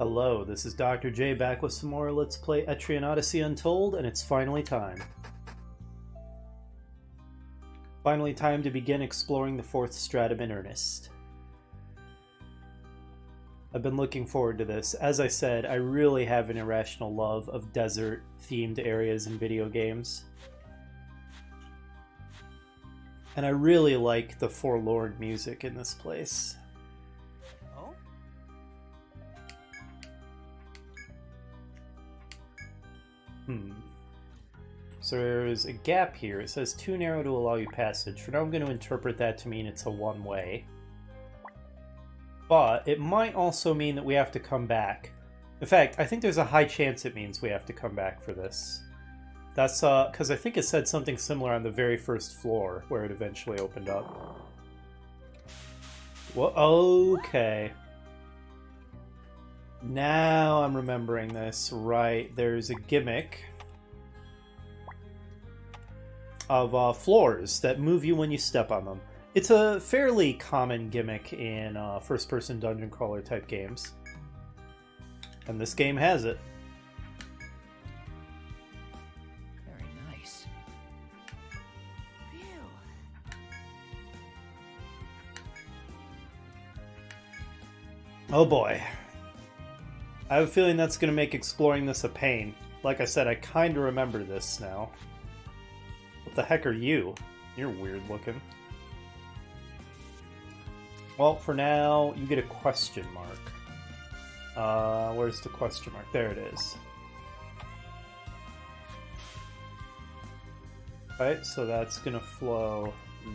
Hello, this is Dr. J back with some more Let's Play Etrian Odyssey Untold, and it's finally time. Finally time to begin exploring the fourth stratum in earnest. I've been looking forward to this. As I said, I really have an irrational love of desert-themed areas in video games. And I really like the forlorn music in this place. So there's a gap here. It says too narrow to allow you passage. For now I'm going to interpret that to mean it's a one-way. But it might also mean that we have to come back. In fact, I think there's a high chance it means we have to come back for this. That's because I think it said something similar on the very first floor where it eventually opened up. Well, okay. Now I'm remembering this. Right, there's a gimmick of floors that move you when you step on them. It's a fairly common gimmick in first-person dungeon crawler type games. And this game has it. Very nice. Phew. Oh boy. I have a feeling that's going to make exploring this a pain. Like I said, I kind of remember this now. What the heck are you? You're weird looking. Well, for now, you get a question mark. Where's the question mark? There it is. Alright, so that's going to flow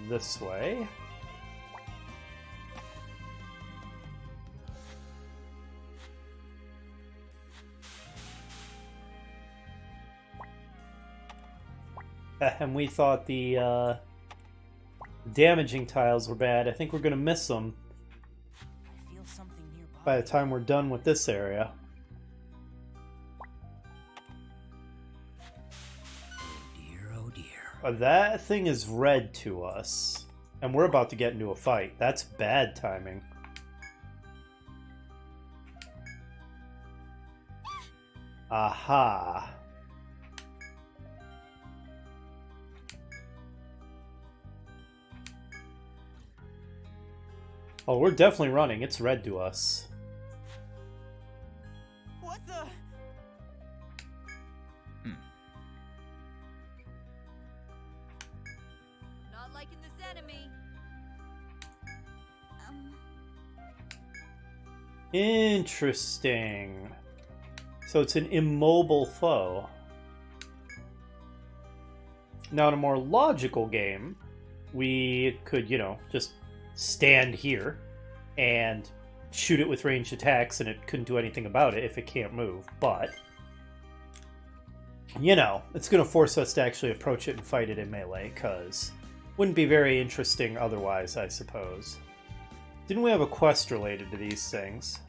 this way. And we thought the damaging tiles were bad. I think we're going to miss them I feel something nearby. by the time we're done with this area. Oh dear. That thing is red to us. And we're about to get into a fight. That's bad timing. Aha. Oh, we're definitely running. It's red to us. What the? Not liking this enemy. Interesting. So it's an immobile foe. Now in a more logical game, we could, just stand here and shoot it with ranged attacks and it couldn't do anything about it if it can't move. But, it's going to force us to actually approach it and fight it in melee, because wouldn't be very interesting otherwise, I suppose. Didn't we have a quest related to these things?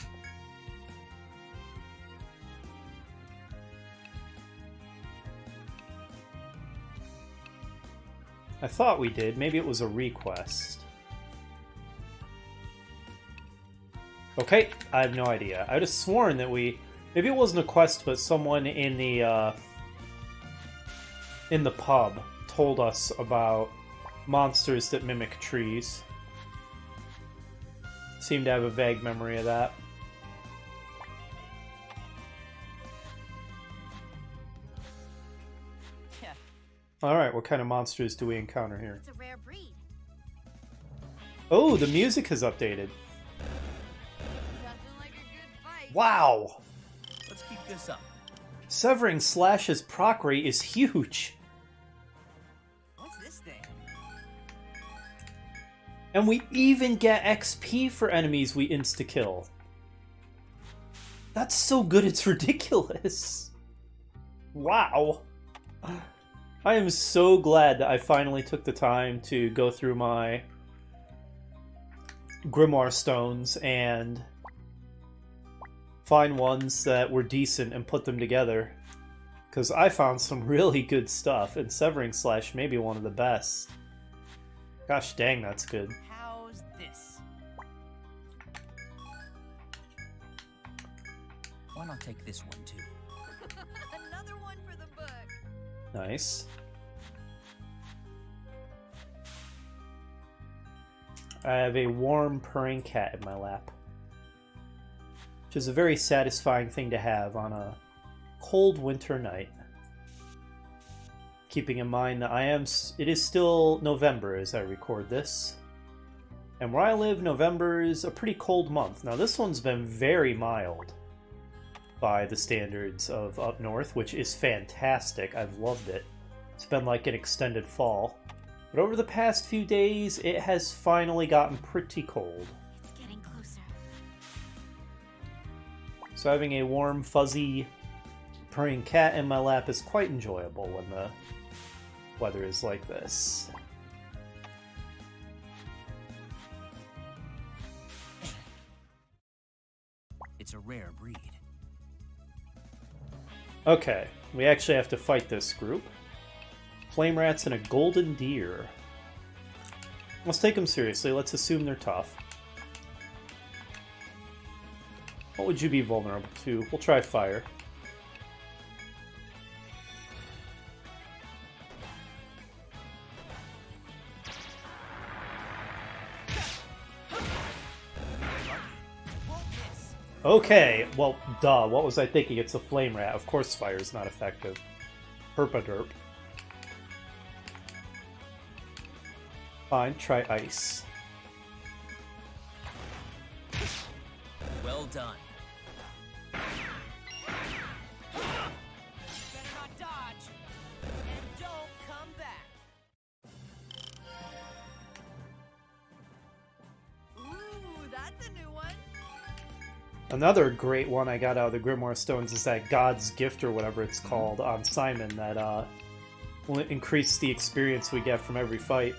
I thought we did. Maybe it was a request. Okay, I have no idea. I would have sworn that maybe it wasn't a quest, but someone in the pub told us about monsters that mimic trees. Seem to have a vague memory of that. Yeah. Alright, what kind of monsters do we encounter here? It's a rare breed. Oh, the music has updated. Nothing like a good fight. Wow! Let's keep this up. Severing Slash's proc rate is huge. What's this thing? And we even get XP for enemies we insta-kill. That's so good, it's ridiculous. Wow. I am so glad that I finally took the time to go through my Grimoire Stones and find ones that were decent and put them together. Because I found some really good stuff, and Severing Slash may be one of the best. Gosh dang, that's good. How's this? Why not take this one too? Another one for the book. Nice. I have a warm purring cat in my lap, which is a very satisfying thing to have on a cold winter night. Keeping in mind that it is still November as I record this. And where I live, November is a pretty cold month. Now this one's been very mild by the standards of up north, which is fantastic. I've loved it. It's been like an extended fall. But over the past few days, it has finally gotten pretty cold. It's getting closer. So having a warm, fuzzy, purring cat in my lap is quite enjoyable when the weather is like this. It's a rare breed. Okay, we actually have to fight this group. Flame rats and a golden deer. Let's take them seriously. Let's assume they're tough. What would you be vulnerable to? We'll try fire. Okay, well, duh. What was I thinking? It's a flame rat. Of course fire's not effective. Herpaderp. Fine, try ice. Well done. Better not dodge. And don't come back. Ooh, that's a new one. Another great one I got out of the Grimoire Stones is that God's Gift, or whatever it's called, on Simon, that will increase the experience we get from every fight.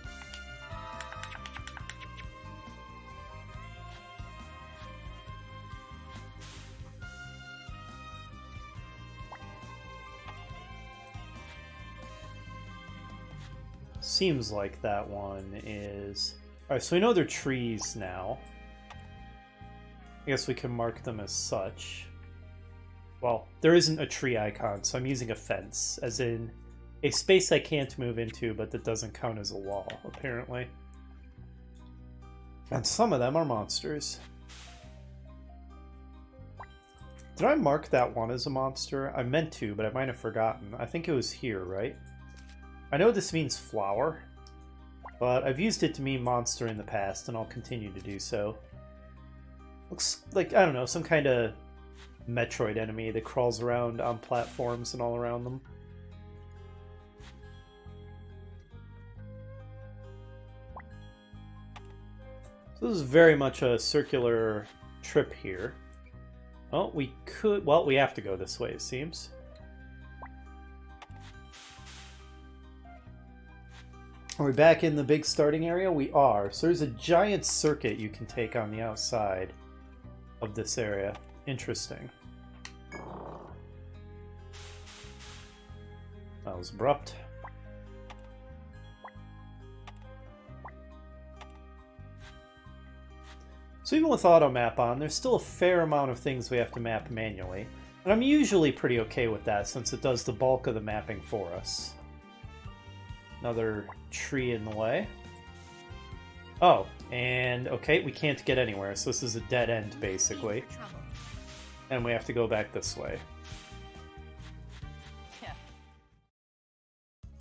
Seems like that one is... Alright, so we know they're trees now. I guess we can mark them as such. Well, there isn't a tree icon, so I'm using a fence, as in a space I can't move into, but that doesn't count as a wall, apparently. And some of them are monsters. Did I mark that one as a monster? I meant to, but I might have forgotten. I think it was here, right? I know this means flower, but I've used it to mean monster in the past, and I'll continue to do so. Looks like, I don't know, some kind of Metroid enemy that crawls around on platforms and all around them. So this is very much a circular trip here. Well, we have to go this way, it seems. Are we back in the big starting area? We are. So there's a giant circuit you can take on the outside of this area. Interesting. That was abrupt. So even with auto map on, there's still a fair amount of things we have to map manually. And I'm usually pretty okay with that since it does the bulk of the mapping for us. Another tree in the way. Oh, and okay, we can't get anywhere, so this is a dead end, basically. And we have to go back this way.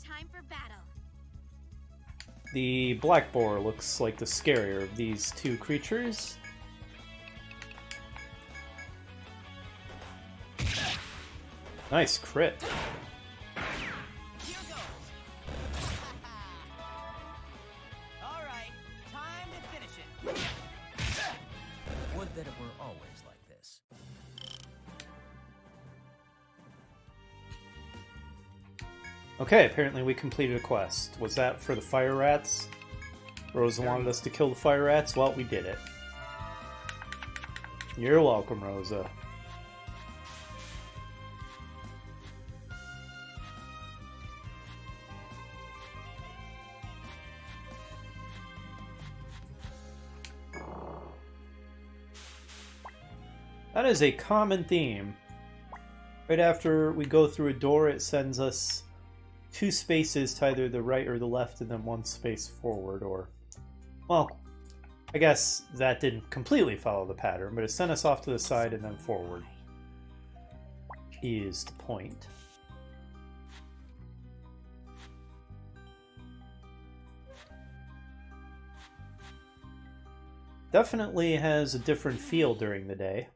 Time for battle. The black boar looks like the scarier of these two creatures. Nice crit. That it were always like this. Okay, apparently we completed a quest. Was that for the fire rats? Rosa wanted us to kill the fire rats? Well, we did it. You're welcome, Rosa. That is a common theme Right after we go through a door, it sends us 2 spaces to either the right or the left, and then 1 space forward, or... Well, I guess that didn't completely follow the pattern, but it sent us off to the side and then forward. Is the point. Definitely has a different feel during the day.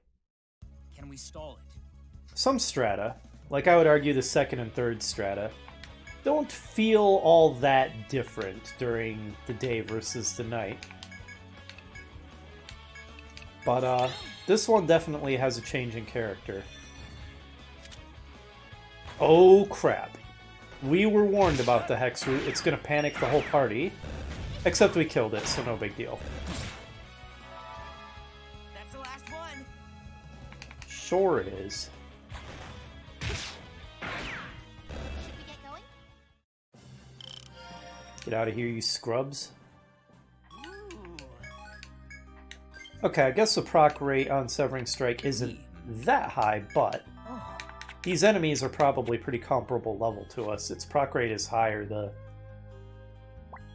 Can we stall it? Some strata, like I would argue the 2nd and 3rd strata, don't feel all that different during the day versus the night. But this one definitely has a change in character. Oh crap. We were warned about the Hex Root. It's gonna panic the whole party. Except we killed it, so no big deal. That's the last one. Sure it is. Get out of here, you scrubs. Okay, I guess the proc rate on Severing Strike isn't that high, but these enemies are probably pretty comparable level to us. Its proc rate is higher the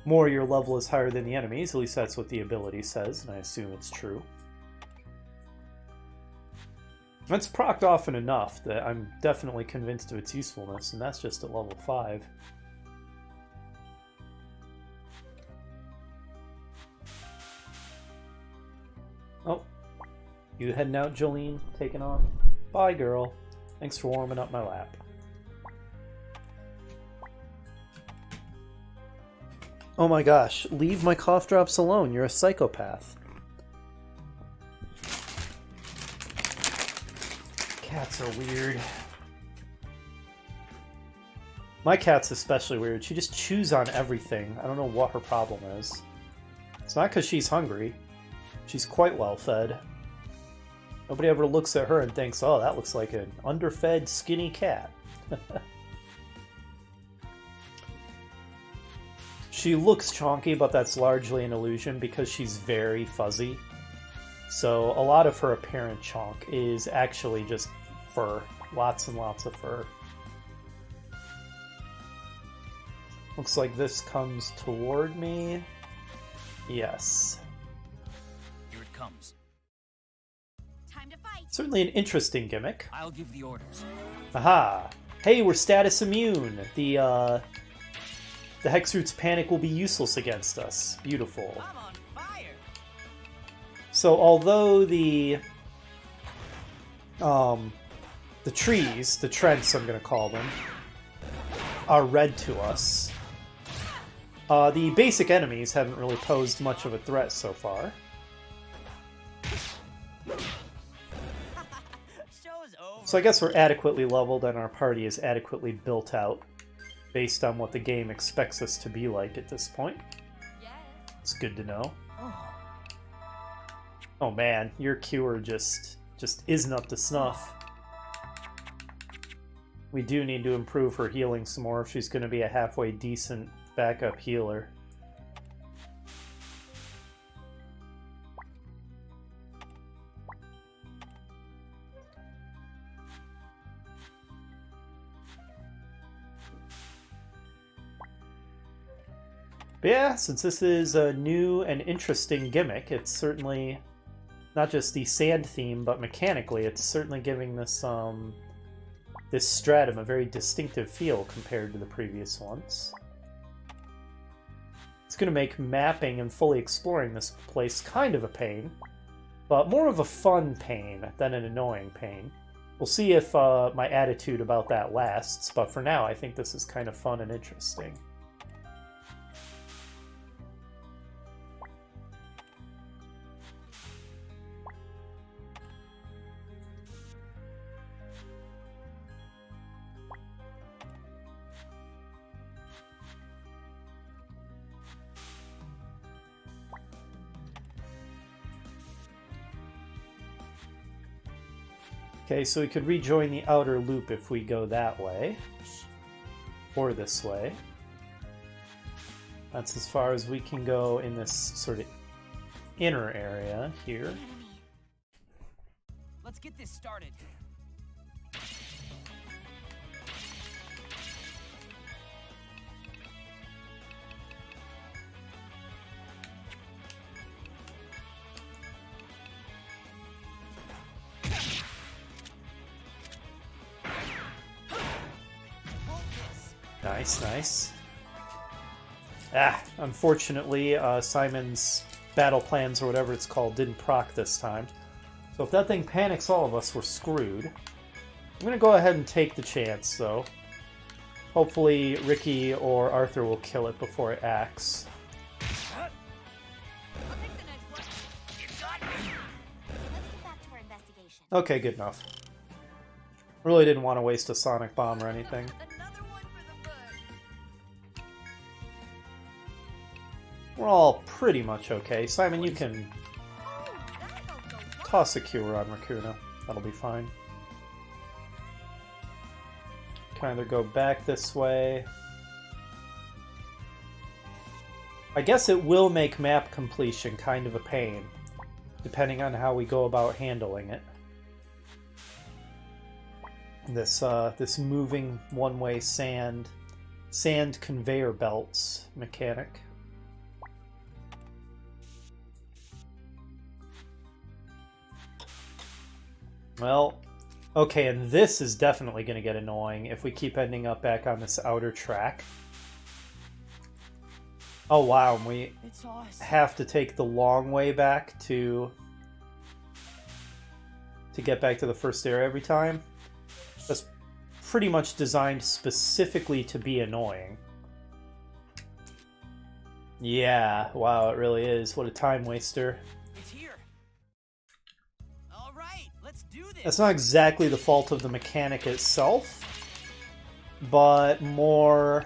more your level is higher than the enemies. At least that's what the ability says, and I assume it's true. It's procced often enough that I'm definitely convinced of its usefulness, and that's just at level 5. Oh, you heading out, Jolene? Taking off? Bye, girl. Thanks for warming up my lap. Oh my gosh, leave my cough drops alone. You're a psychopath. Cats are weird. My cat's especially weird. She just chews on everything. I don't know what her problem is. It's not because she's hungry. She's quite well fed. Nobody ever looks at her and thinks, oh, that looks like an underfed, skinny cat. She looks chonky, but that's largely an illusion because she's very fuzzy. So a lot of her apparent chonk is actually just fur. Lots and lots of fur. Looks like this comes toward me. Yes. Here it comes. Time to fight. Certainly an interesting gimmick. I'll give the orders. Aha! Hey, we're status immune! The Hexroot's panic will be useless against us. Beautiful. I'm on fire. So although the trees, the Trents I'm gonna call them, are red to us, the basic enemies haven't really posed much of a threat so far. Show's over. So I guess we're adequately leveled and our party is adequately built out based on what the game expects us to be like at this point. Yes. It's good to know. Oh. Oh man, your cure just isn't up to snuff. We do need to improve her healing some more if she's going to be a halfway decent backup healer. But yeah, since this is a new and interesting gimmick, it's certainly not just the sand theme, but mechanically, it's certainly giving this this stratum a very distinctive feel compared to the previous ones. It's going to make mapping and fully exploring this place kind of a pain, but more of a fun pain than an annoying pain. We'll see if my attitude about that lasts, but for now I think this is kind of fun and interesting. Okay, so we could rejoin the outer loop if we go that way. Or this way. That's as far as we can go in this sort of inner area here. Let's get this started. Nice, nice. Ah, unfortunately, Simon's battle plans, or whatever it's called, didn't proc this time. So if that thing panics all of us, we're screwed. I'm going to go ahead and take the chance, though. Hopefully Ricky or Arthur will kill it before it acts. I'll take the next one. You got me. Let's get back to our investigation. Okay, good enough. Really didn't want to waste a sonic bomb or anything. Another one for the book. We're all pretty much okay. Simon, you can Oh, that helped a lot. toss a cure on Raccoona. That'll be fine. Can either go back this way. I guess it will make map completion kind of a pain, depending on how we go about handling it. This moving one-way sand conveyor belts mechanic. Well, okay, and this is definitely going to get annoying if we keep ending up back on this outer track. Oh wow, and we It's awesome. have to take the long way back to get back to the first area every time. That's pretty much designed specifically to be annoying. Yeah, wow, it really is. What a time waster. It's here. All right, let's do this. That's not exactly the fault of the mechanic itself, but more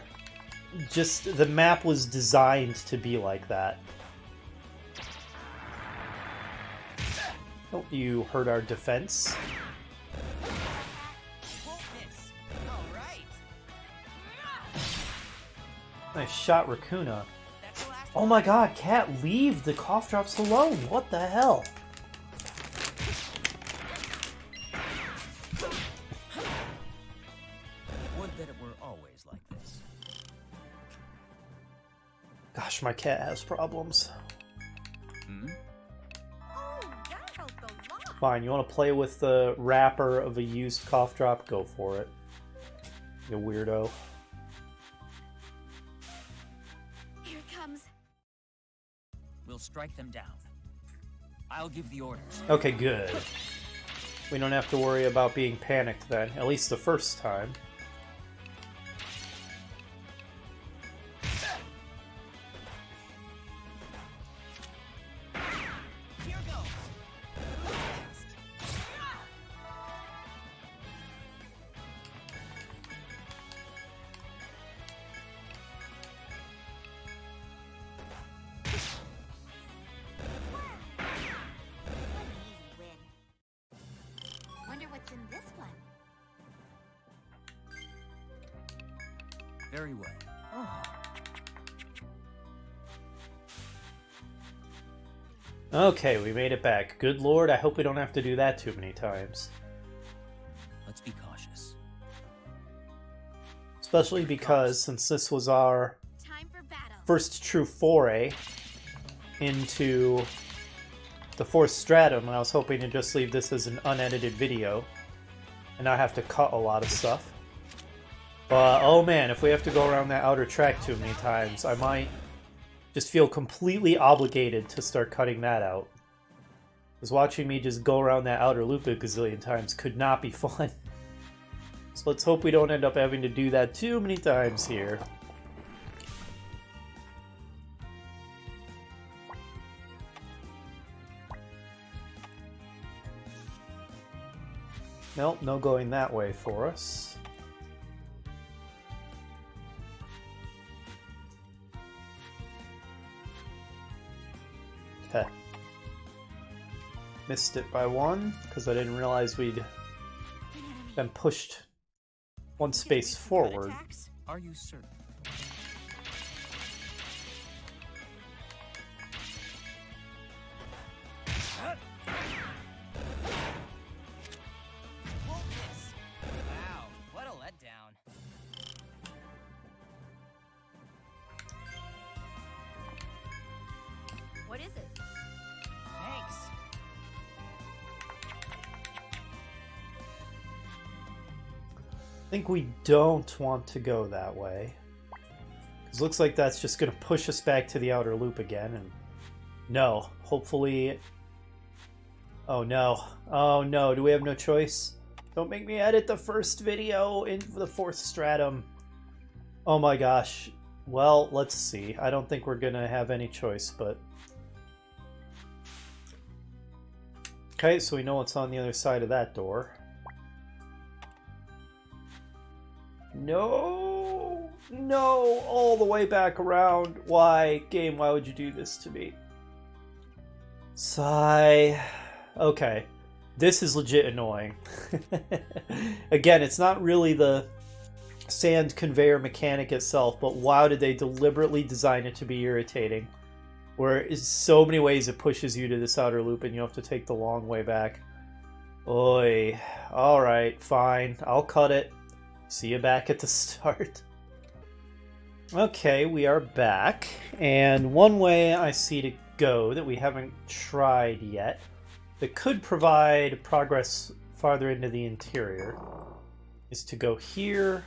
just the map was designed to be like that. Oh, you heard our defense. Won't miss. All right. Nice shot, Raccoona. That's the last Oh my god, Cat, leave the cough drops alone! What the hell? Would that it were always like this. Gosh, my cat has problems. Hmm? Oh, that helped a lot. Fine, you want to play with the wrapper of a used cough drop? Go for it. You weirdo. Here it comes. We'll strike them down. I'll give the orders. Okay, good. We don't have to worry about being panicked then, at least the first time. Here goes. What an easy win. Wonder what's in this one. Very well. Oh, Okay, we made it back. Good lord, I hope we don't have to do that too many times. let's be cautious. Especially because, since this was our Time for battle. first true foray into the fourth stratum, and I was hoping to just leave this as an unedited video and not have to cut a lot of stuff. But oh man, if we have to go around that outer track too many times, I might just feel completely obligated to start cutting that out. Because watching me just go around that outer loop a gazillion times could not be fun. So let's hope we don't end up having to do that too many times here. Nope, no going that way for us. Okay. Missed it by one, because I didn't realize we'd been pushed one space forward. Attacks? Are you certain? Won't miss. Wow, what a letdown. What is it? Thanks. I think we don't want to go that way. It looks like that's just going to push us back to the outer loop again, and no, hopefully... Oh no. Oh no, do we have no choice? Don't make me edit the first video in the 4th stratum. Oh my gosh. Well, let's see. I don't think we're going to have any choice, but... Okay, so we know what's on the other side of that door. No! No! All the way back around. Why? Game, why would you do this to me? Sigh. Okay. This is legit annoying. Again, it's not really the sand conveyor mechanic itself, but wow, did they deliberately design it to be irritating. Where in so many ways it pushes you to this outer loop and you have to take the long way back. Oy. Alright, fine. I'll cut it. See you back at the start. Okay, we are back. And one way I see to go that we haven't tried yet that could provide progress farther into the interior is to go here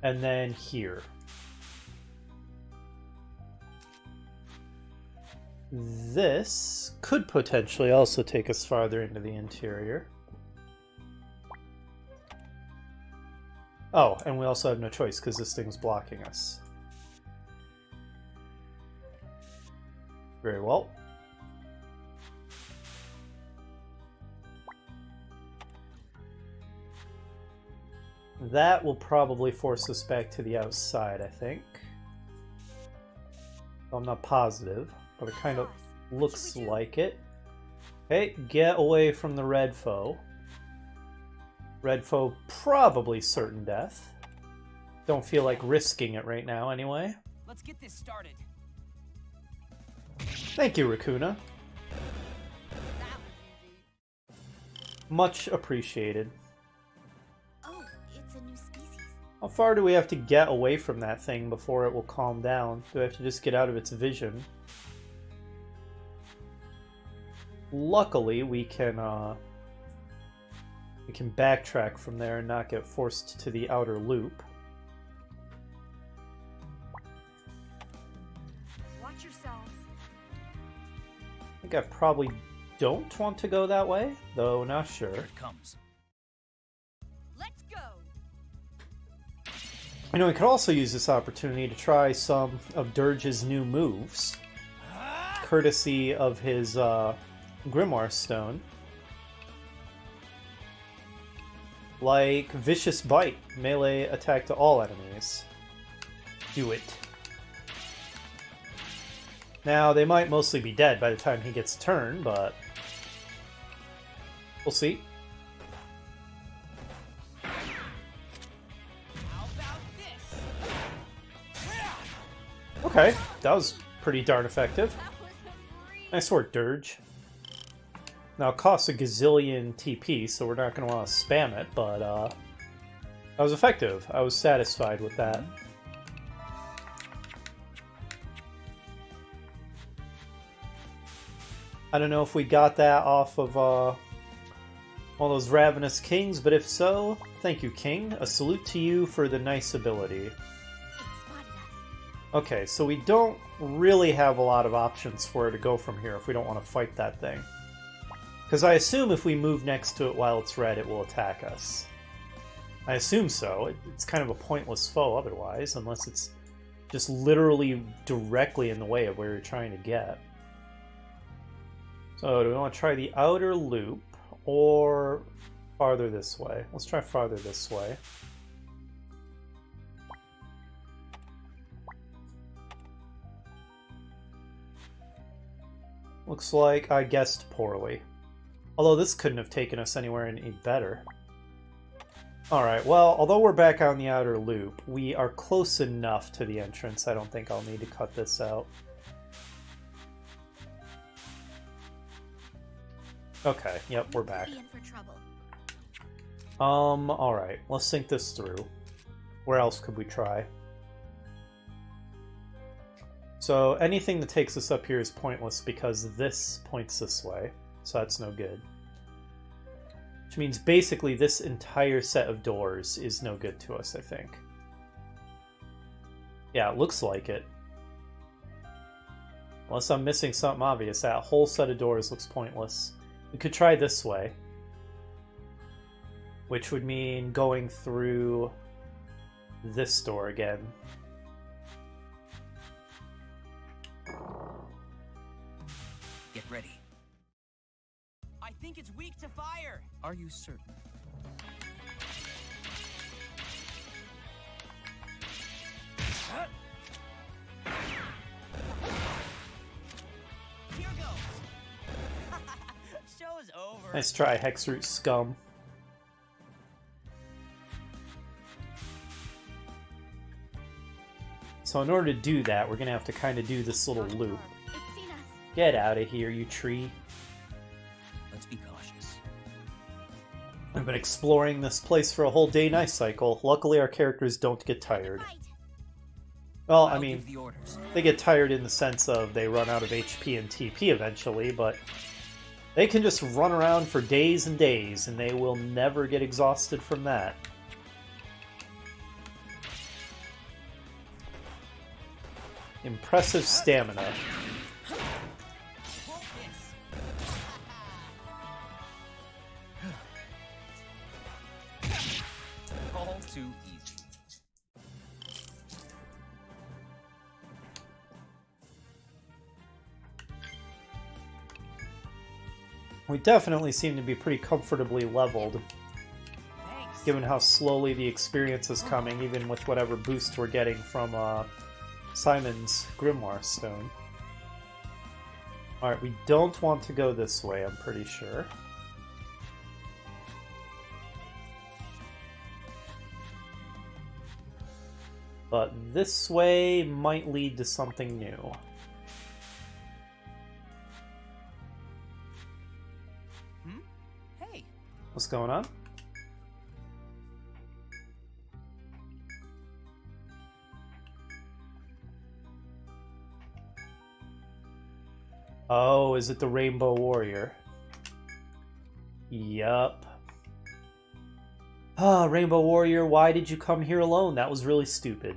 and then here. This could potentially also take us farther into the interior. Oh, and we also have no choice because this thing's blocking us. Very well. That will probably force us back to the outside, I think. I'm not positive, but it kind of looks like it. Okay, get away from the red foe. Red foe, probably certain death. Don't feel like risking it right now, anyway. Let's get this started. Thank you, Raccoona. That was easy. Much appreciated. Oh, it's a new species. How far do we have to get away from that thing before it will calm down? Do we have to just get out of its vision? Luckily, we can backtrack from there and not get forced to the outer loop. Watch yourselves. I think I probably don't want to go that way, though not sure. Here it comes. Let's go. You know, we could also use this opportunity to try some of Dirge's new moves, courtesy of his Grimoire Stone. Like Vicious Bite, melee attack to all enemies. Do it. Now, they might mostly be dead by the time he gets a turn, but we'll see. How about this? Okay, that was pretty darn effective. That was a breeze. Nice work, Dirge. Now, it costs a gazillion TP, so we're not going to want to spam it, but that was effective. I was satisfied with that. I don't know if we got that off of all those Ravenous Kings, but if so, thank you, King. A salute to you for the nice ability. It spotted us. Okay, so we don't really have a lot of options for where to go from here if we don't want to fight that thing. Because I assume if we move next to it while it's red, it will attack us. I assume so. It's kind of a pointless foe otherwise, unless it's just literally directly in the way of where you're trying to get. So, do we want to try the outer loop, or farther this way? Let's try farther this way. Looks like I guessed poorly. Although this couldn't have taken us anywhere any better. Alright, well, although we're back on the outer loop, we are close enough to the entrance. I don't think I'll need to cut this out. Okay, yep, we're back. Be in for trouble. Alright, let's think this through. Where else could we try? So, anything that takes us up here is pointless because this points this way. So that's no good. Which means basically this entire set of doors is no good to us, I think. Yeah, it looks like it. Unless I'm missing something obvious, that whole set of doors looks pointless. We could try this way. Which would mean going through this door again. Get ready. I think it's weak to fire. Are you certain? Here goes. Show's over. Nice try, Hexroot scum. So in order to do that, we're gonna have to kind of do this little loop. It's seen us. Get out of here, you tree. Let's be cautious. I've been exploring this place for a whole day-night cycle. Luckily, our characters don't get tired. Fight. Well, I I'll mean, give the orders. they get tired in the sense of they run out of HP and TP eventually, but they can just run around for days and days, and they will never get exhausted from that. Impressive stamina. Hold this. All too easy. We definitely seem to be pretty comfortably leveled, Thanks. given how slowly the experience is coming, even with whatever boost we're getting from Simon's Grimoire Stone. Alright, we don't want to go this way, I'm pretty sure. But this way might lead to something new. Hey. What's going on? Oh, is it the Rainbow Warrior? Yup. Ah, Rainbow Warrior, why did you come here alone? That was really stupid.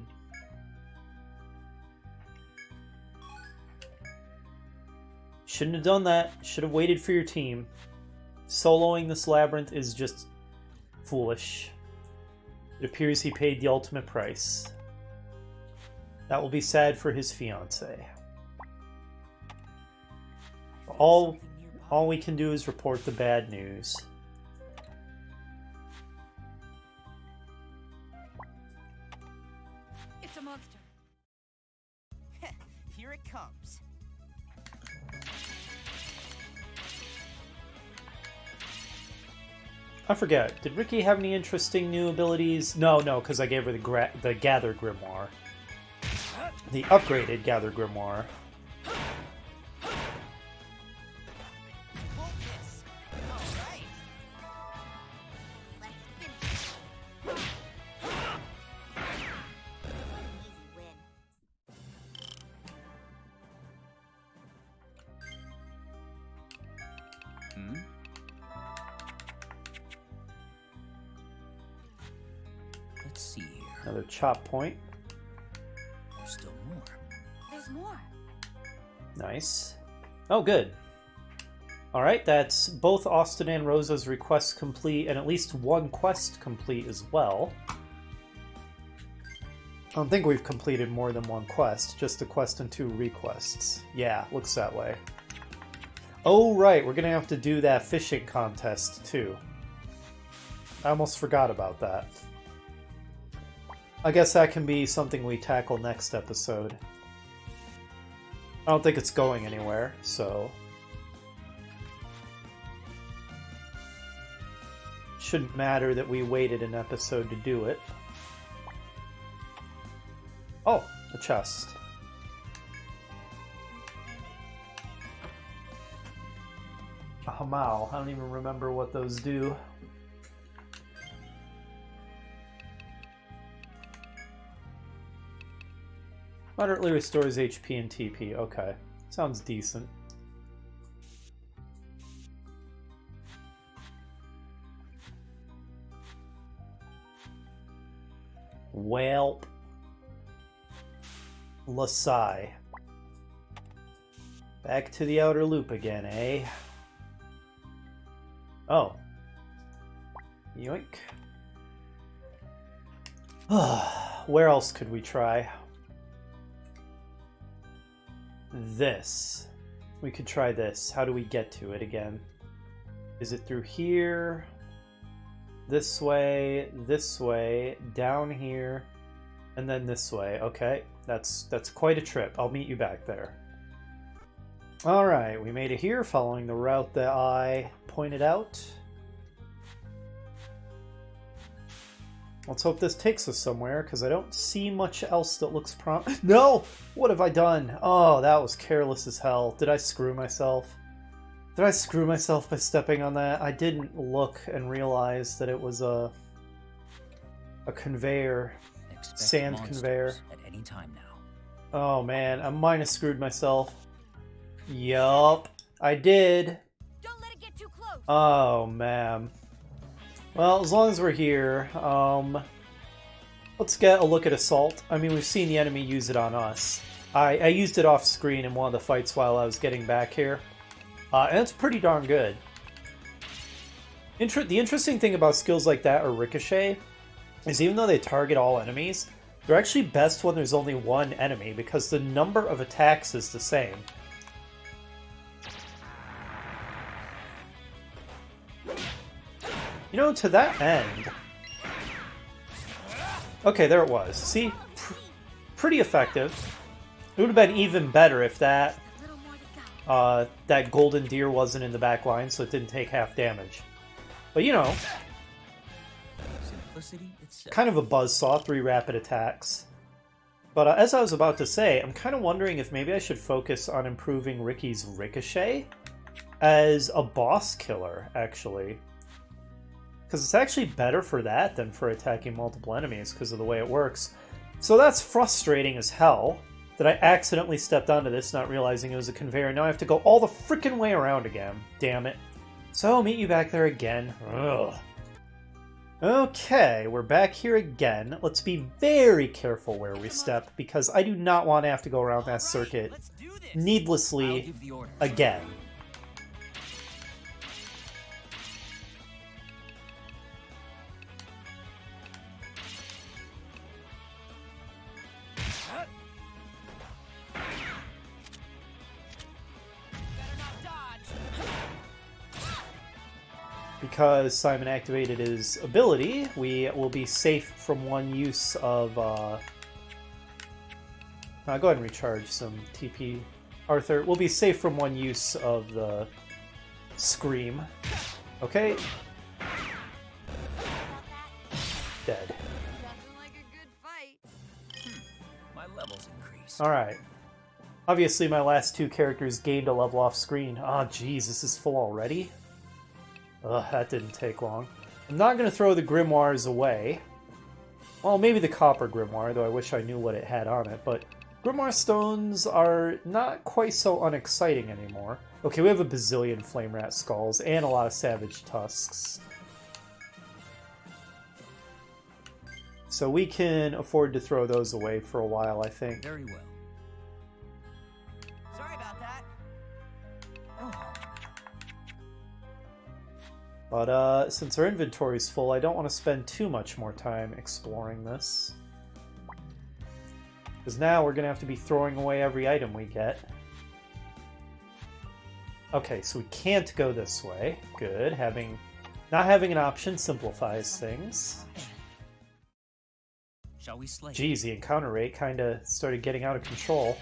Shouldn't have done that. Should have waited for your team. Soloing this labyrinth is just foolish. It appears he paid the ultimate price. That will be sad for his fiancée. All we can do is report the bad news. It's a monster. Here it comes. I forget. Did Ricky have any interesting new abilities? No, because I gave her the Gather Grimoire. The upgraded Gather Grimoire. Hold this. All right. Let's finish. Easy win. Hmm? Let's see here. Another chop point. There's still more. There's more. Nice. Oh, good. Alright, that's both Austin and Rosa's requests complete, and at least one quest complete as well. I don't think we've completed more than one quest, just a quest and 2 requests. Yeah, looks that way. Oh, right, we're gonna have to do that fishing contest, too. I almost forgot about that. I guess that can be something we tackle next episode. I don't think it's going anywhere, so... Shouldn't matter that we waited an episode to do it. Oh, the chest. A Hamau. I don't even remember what those do. Moderately restores HP and TP. Okay. Sounds decent. Welp. Lasai. Back to the outer loop again, eh? Oh. Yoink. Where else could we try? This. We could try this. How do we get to it again? Is it through here? This way, down here, and then this way. Okay, that's quite a trip. I'll meet you back there. Alright, we made it here, following the route that I pointed out. Let's hope this takes us somewhere, because I don't see much else that looks No! What have I done? Oh, that was careless as hell. Did I screw myself? Did I screw myself by stepping on that? I didn't look and realize that it was a conveyor. Expect Sand monsters conveyor. at any time now. Oh man, I might have screwed myself. Yup, I did. Don't let it get too close. Oh man. Well, as long as we're here, let's get a look at Assault. I mean, we've seen the enemy use it on us. I used it off screen in one of the fights while I was getting back here. And it's pretty darn good. The interesting thing about skills like that, or Ricochet, is even though they target all enemies, they're actually best when there's only one enemy, because the number of attacks is the same. You know, to that end... Okay, there it was. See? Pretty effective. It would have been even better if that golden deer wasn't in the back line, so it didn't take half damage. But you know, Simplicity itself. kind of a buzzsaw, 3 rapid attacks. But as I was about to say, I'm kind of wondering if maybe I should focus on improving Ricky's Ricochet as a boss killer, actually. Because it's actually better for that than for attacking multiple enemies because of the way it works. So that's frustrating as hell that I accidentally stepped onto this not realizing it was a conveyor. Now I have to go all the freaking way around again. Damn it. So I'll meet you back there again. Ugh. Okay, we're back here again. Let's be very careful where we step because I do not want to have to go around that circuit Let's do this. I'll needlessly give the order. again. Better not dodge. Because Simon activated his ability, we will be safe from one use of... go ahead and recharge some TP. Arthur, we'll be safe from one use of the Scream. Okay. Dead. Nothing like a good fight. My levels increase. Alright. Obviously my last 2 characters gained a level off screen. Ah, jeez, this is full already? Ugh, that didn't take long. I'm not going to throw the grimoires away. Well, maybe the copper grimoire, though I wish I knew what it had on it, but grimoire stones are not quite so unexciting anymore. Okay, we have a bazillion flame rat skulls and a lot of savage tusks. So we can afford to throw those away for a while, I think. Very well. Sorry about that. But since our inventory's full, I don't want to spend too much more time exploring this. Because now we're going to have to be throwing away every item we get. Okay, so we can't go this way. Good. Not having an option simplifies things. Shall we slay? Geez, the encounter rate kind of started getting out of control.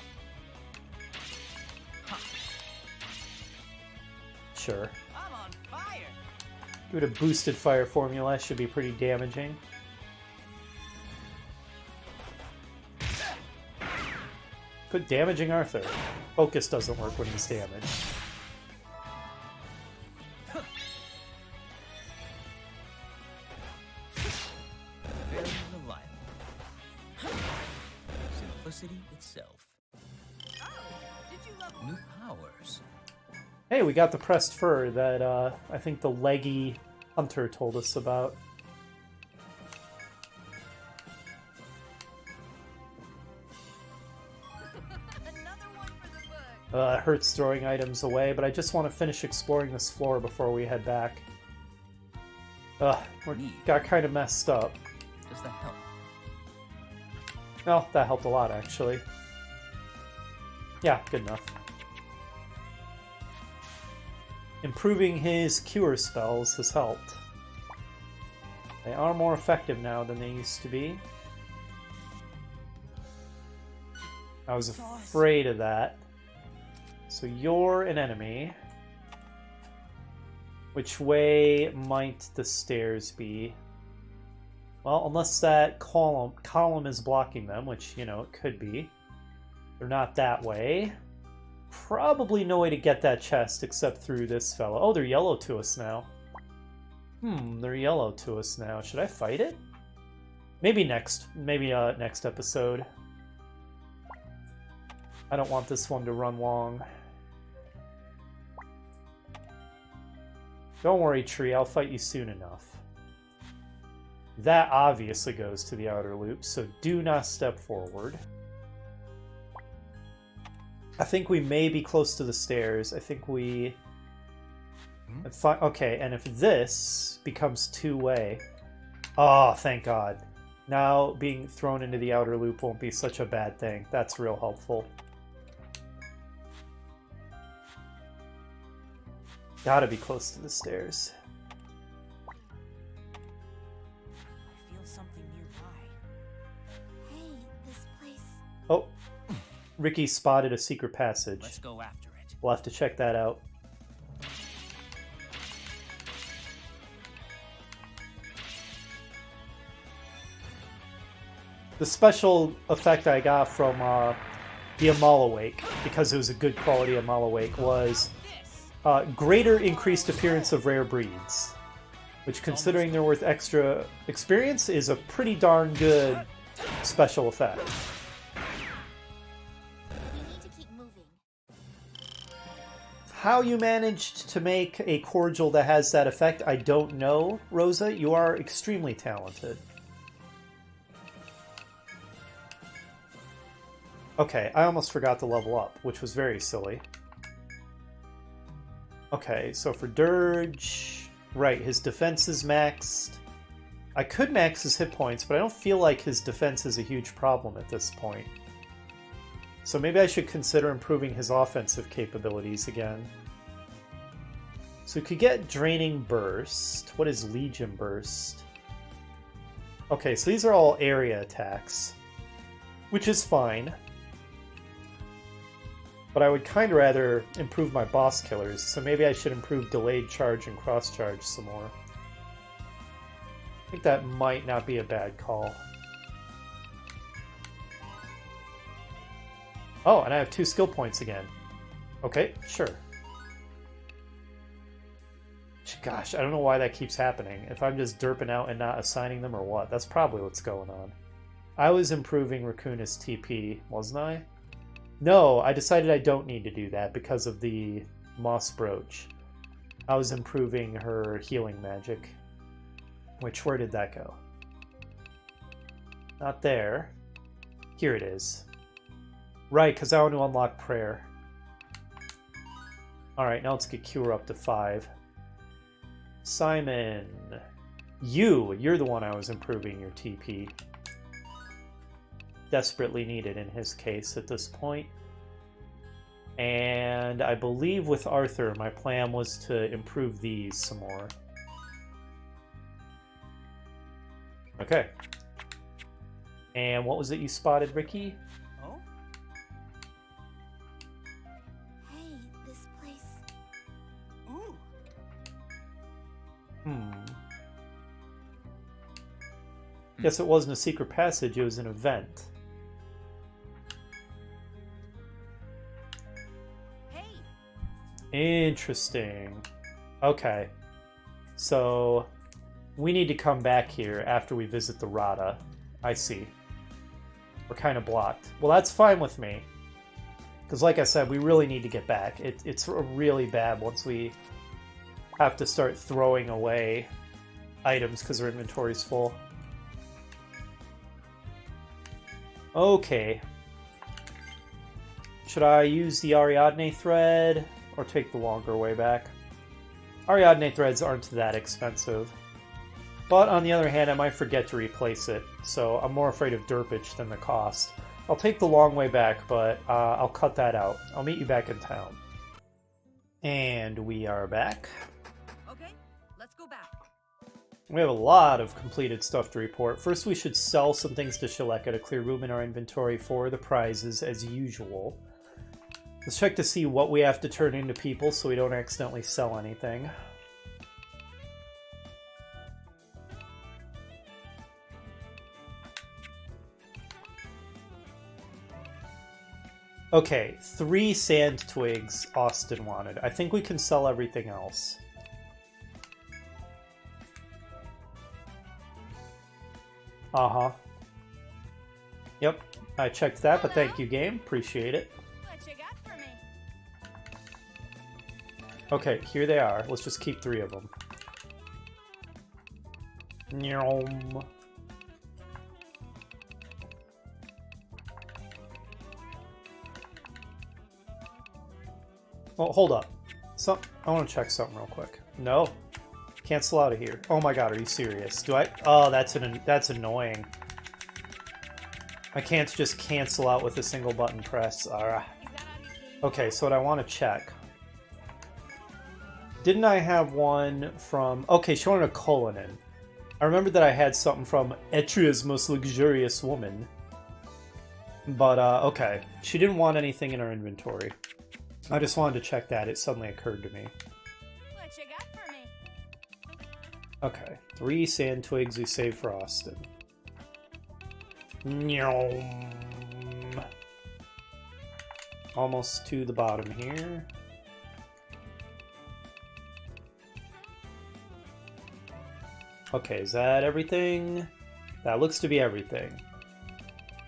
Sure. I'm on fire. Give it a boosted fire formula, should be pretty damaging. Good damaging Arthur. Focus doesn't work when he's damaged. Very reliable. Simplicity itself. Oh, did you love New powers. Hey, we got the pressed fur that I think the leggy hunter told us about. It hurts throwing items away, but I just want to finish exploring this floor before we head back. We got kind of messed up. Does that help? Well, that helped a lot, actually. Yeah, good enough. Improving his cure spells has helped. They are more effective now than they used to be. I was afraid of that. So you're an enemy. Which way might the stairs be? Well, unless that column is blocking them, which, you know, it could be. They're not that way. Probably no way to get that chest except through this fellow. Oh, they're yellow to us now. They're yellow to us now. Should I fight it? Maybe next episode. I don't want this one to run long. Don't worry, tree, I'll fight you soon enough. That obviously goes to the outer loop, so do not step forward. I think we may be close to the stairs. I think we... Okay, and if this becomes two-way... Oh, thank God. Now being thrown into the outer loop won't be such a bad thing. That's real helpful. Gotta be close to the stairs. I feel something nearby. Hey, this place. Oh, Ricky spotted a secret passage. Let's go after it. We'll have to check that out. The special effect I got from the Amalawake, because it was a good quality Amalawake, was greater increased appearance of rare breeds, which, considering they're worth extra experience, is a pretty darn good special effect. We need to keep moving. How you managed to make a cordial that has that effect, I don't know, Rosa. You are extremely talented. Okay, I almost forgot to level up, which was very silly. Okay, so for Dirge... Right, his defense is maxed. I could max his hit points, but I don't feel like his defense is a huge problem at this point. So maybe I should consider improving his offensive capabilities again. So we could get Draining Burst. What is Legion Burst? Okay, so these are all area attacks, which is fine. But I would kind of rather improve my boss killers, so maybe I should improve Delayed Charge and Cross Charge some more. I think that might not be a bad call. Oh, and I have 2 skill points again. Okay, sure. Gosh, I don't know why that keeps happening. If I'm just derping out and not assigning them or what. That's probably what's going on. I was improving Rakuna's TP, wasn't I? No, I decided I don't need to do that because of the Moss Brooch. I was improving her healing magic. Which, where did that go? Not there. Here it is. Right, because I want to unlock prayer. Alright, now let's get Cure up to 5. Simon. You're the one I was improving your TP. Desperately needed in his case at this point. And I believe with Arthur, my plan was to improve these some more. Okay. And what was it you spotted, Ricky? Oh? Hey, this place. Ooh. Guess it wasn't a secret passage, it was an event. Interesting. Okay. So, we need to come back here after we visit the Rada. I see. We're kind of blocked. Well, that's fine with me. Because like I said, we really need to get back. It's really bad once we have to start throwing away items because our inventory's full. Okay. Should I use the Ariadne thread or take the longer way back? Ariadne threads aren't that expensive. But on the other hand, I might forget to replace it, so I'm more afraid of derpage than the cost. I'll take the long way back, but I'll cut that out. I'll meet you back in town. And we are back. Okay, let's go back. We have a lot of completed stuff to report. First, we should sell some things to Shaleka to clear room in our inventory for the prizes, as usual. Let's check to see what we have to turn into people so we don't accidentally sell anything. Okay, 3 sand twigs Austin wanted. I think we can sell everything else. Uh-huh. Yep, I checked that, but thank you, game. Appreciate it. What you got for me? Okay, here they are. Let's just keep 3 of them. Nyom. Well, hold up. I want to check something real quick. No. Cancel out of here. Oh my god, are you serious? Do I? Oh, that's annoying. I can't just cancel out with a single button press. Okay, so what I want to check. Didn't I have one from... Okay, she wanted a Cullinan. I remember that I had something from Etria's Most Luxurious Woman. But, okay. She didn't want anything in her inventory. I just wanted to check that. It suddenly occurred to me. What you got for me? Okay. 3 sand twigs we saved for Austin. Nyom. Almost to the bottom here. Okay, is that everything? That looks to be everything.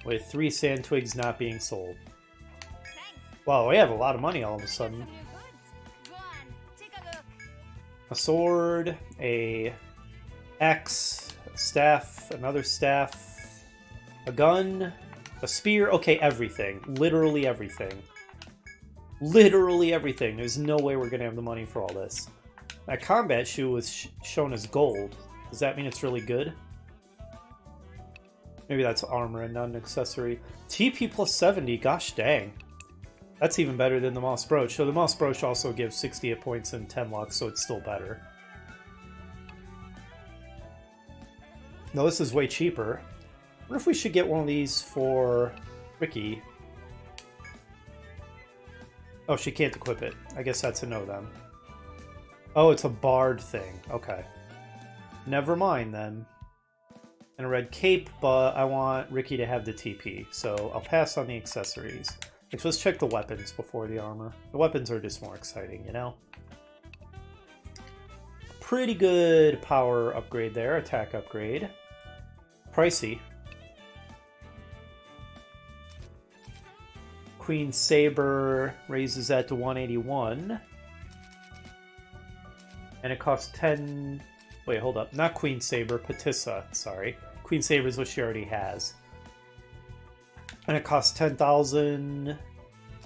With 3 sand twigs not being sold. Wow, we have a lot of money all of a sudden. A sword, a axe, a staff, another staff, a gun, a spear. Okay, everything. Literally everything. Literally everything. There's no way we're going to have the money for all this. That combat shoe was shown as gold. Does that mean it's really good? Maybe that's armor and not an accessory. TP plus 70, gosh dang. That's even better than the Moss Brooch. So the Moss Brooch also gives 60 hit points and 10 luck, so it's still better. No, this is way cheaper. I wonder if we should get one of these for Ricky. Oh, she can't equip it. I guess that's a no then. Oh, it's a bard thing. Okay. Never mind then. And a red cape, but I want Ricky to have the TP, so I'll pass on the accessories. Actually, let's check the weapons before the armor. The weapons are just more exciting, you know? Pretty good power upgrade there, attack upgrade. Pricey. Queen Saber raises that to 181. And it costs 10... Wait, hold up. Not Queen Saber, Patissa, sorry. Queen Saber is what she already has. And it costs 10,000...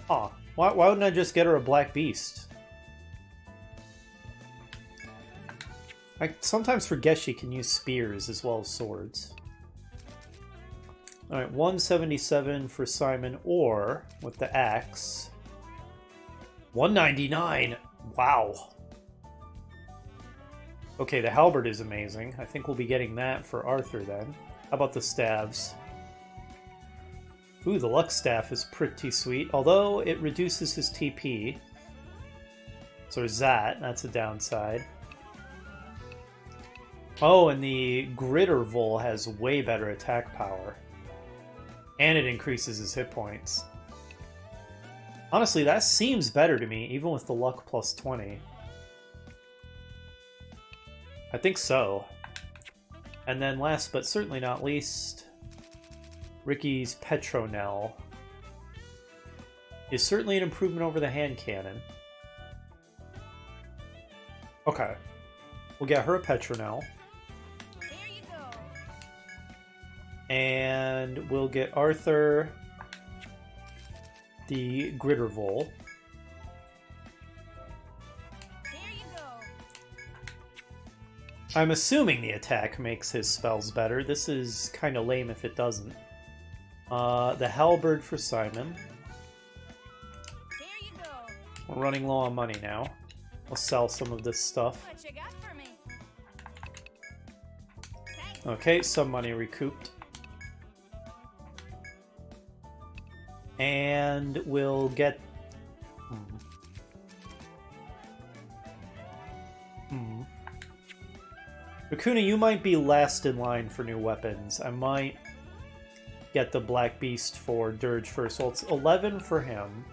Huh. Why wouldn't I just get her a Black Beast? I sometimes forget she can use spears as well as swords. Alright, 177 for Simon, or, with the axe... 199! Wow! Okay, the halberd is amazing. I think we'll be getting that for Arthur then. How about the staves? Ooh, the luck staff is pretty sweet, although it reduces his TP. So there's that. That's a downside. Oh, and the Grittervol has way better attack power. And it increases his hit points. Honestly, that seems better to me, even with the luck plus 20. I think so. And then last but certainly not least, Ricky's Petronel is certainly an improvement over the hand cannon. Okay. We'll get her a Petronel. There you go. And we'll get Arthur the Grittervole. Here you go. I'm assuming the attack makes his spells better. This is kind of lame if it doesn't. The Halberd for Simon. Here you go. We're running low on money now. I'll sell some of this stuff. What you got for me? Thanks. Okay, some money recouped. And we'll get... Raccoona, you might be last in line for new weapons. I might get the Black Beast for Dirge first. Well, it's 11 for him.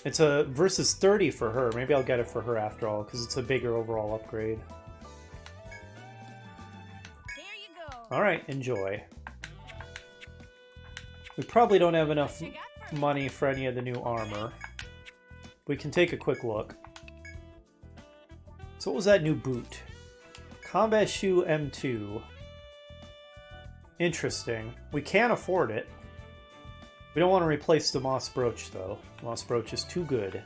It's a versus 30 for her. Maybe I'll get it for her after all, because it's a bigger overall upgrade. Here you go. Alright, enjoy. We probably don't have enough What you got for me? money for any of the new armor. We can take a quick look. So what was that new boot? Combat Shoe M2. Interesting. We can afford it. We don't want to replace the Moss Brooch, though. Moss Brooch is too good.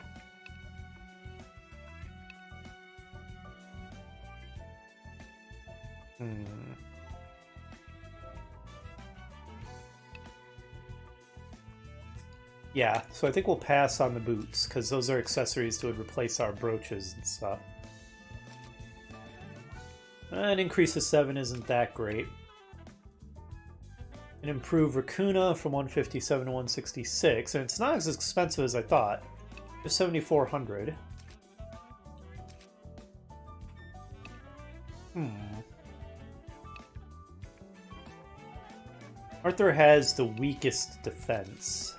Yeah, so I think we'll pass on the boots, because those are accessories that would replace our brooches and stuff. An increase of 7 isn't that great. An improved Raccoona from 157 to 166, and it's not as expensive as I thought. It's 7,400. Arthur has the weakest defense.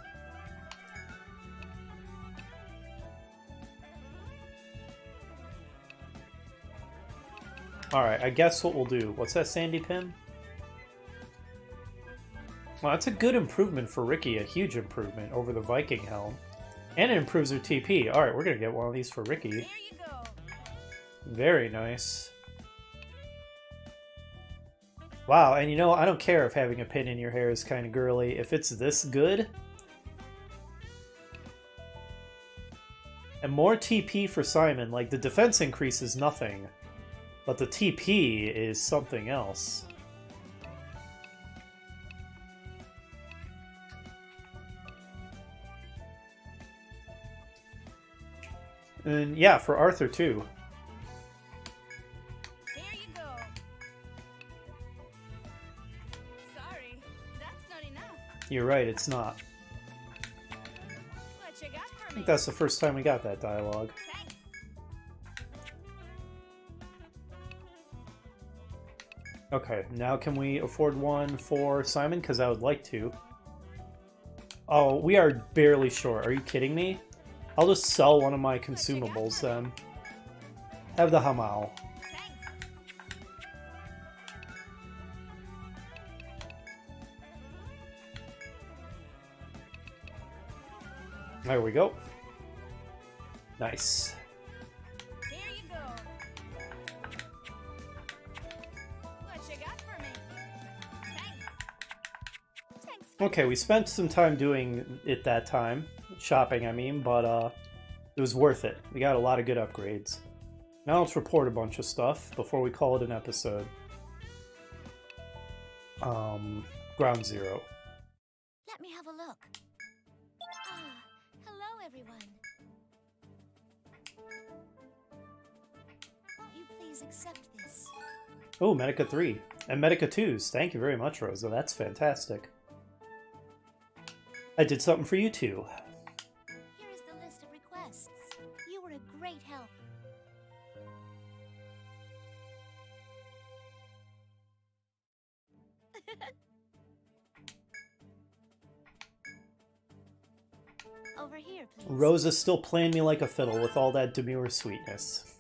Alright, I guess what we'll do. What's that sandy pin? Well, that's a good improvement for Ricky. A huge improvement over the Viking helm. And it improves her TP. Alright, we're gonna get one of these for Ricky. Here you go. Very nice. Wow, and you know, I don't care if having a pin in your hair is kind of girly. If it's this good... And more TP for Simon. Like, the defense increase is nothing. But the TP is something else. And yeah, for Arthur too. Here you go. Sorry, that's not enough. You're right, it's not. What you got for I me? think that's the first time we got that dialogue. Thanks. Okay, now can we afford one for Simon? Because I would like to. Oh, we are barely short. Are you kidding me? I'll just sell one of my consumables then. Have the Hamao. Thanks. There we go. Nice. Here you go. What you got for me? Thanks. Thanks. Okay, we spent some time doing it that time. Shopping, I mean, but it was worth it. We got a lot of good upgrades. Now let's report a bunch of stuff before we call it an episode. Ground Zero. Let me have a look. Ah, hello, everyone. Won't you please accept this? Oh, Medica 3. And Medica 2s. Thank you very much, Rosa. That's fantastic. I did something for you too. Here is the list of requests. You were a great help. Over here, please. Rosa's still playing me like a fiddle with all that demure sweetness.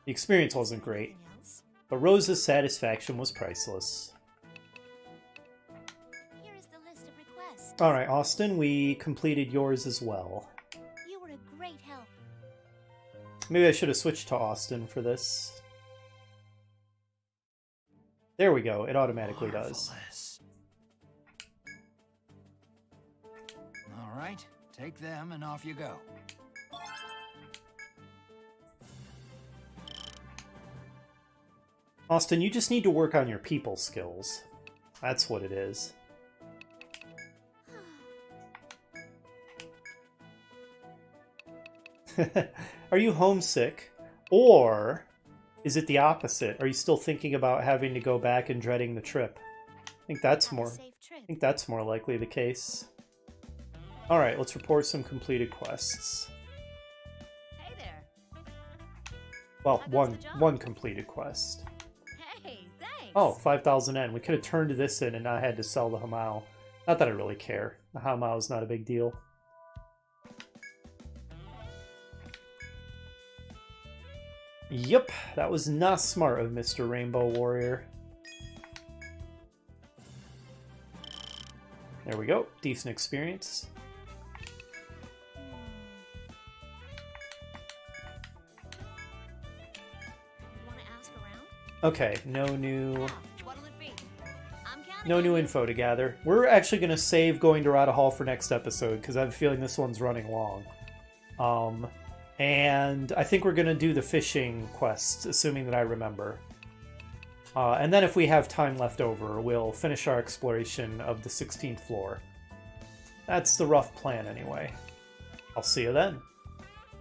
The experience wasn't great, Anything else? but Rosa's satisfaction was priceless. Here is the list of requests. Alright, Austin, we completed yours as well. You were a great help. Maybe I should have switched to Austin for this. There we go, it automatically does. Marvelous. All right, take them and off you go. Austin, you just need to work on your people skills. That's what it is. Are you homesick? Or is it the opposite? Are you still thinking about having to go back and dreading the trip? I think that's Have a more safe trip. I think that's more likely the case. Alright, let's report some completed quests. Hey there. Well, How goes the job? one completed quest. Hey, thanks. Oh, 5,000 N. We could have turned this in and not had to sell the Hamao. Not that I really care. The Hamao is not a big deal. Yep, that was not smart of Mr. Rainbow Warrior. There we go. Decent experience. You want to ask around? Okay, no new... Yeah, what'll it be? I'm counting No on new you. info to gather. We're actually going to save going to Rada Hall for next episode, because I have a feeling this one's running long. And I think we're going to do the fishing quest, assuming that I remember. And then if we have time left over, we'll finish our exploration of the 16th floor. That's the rough plan anyway. I'll see you then.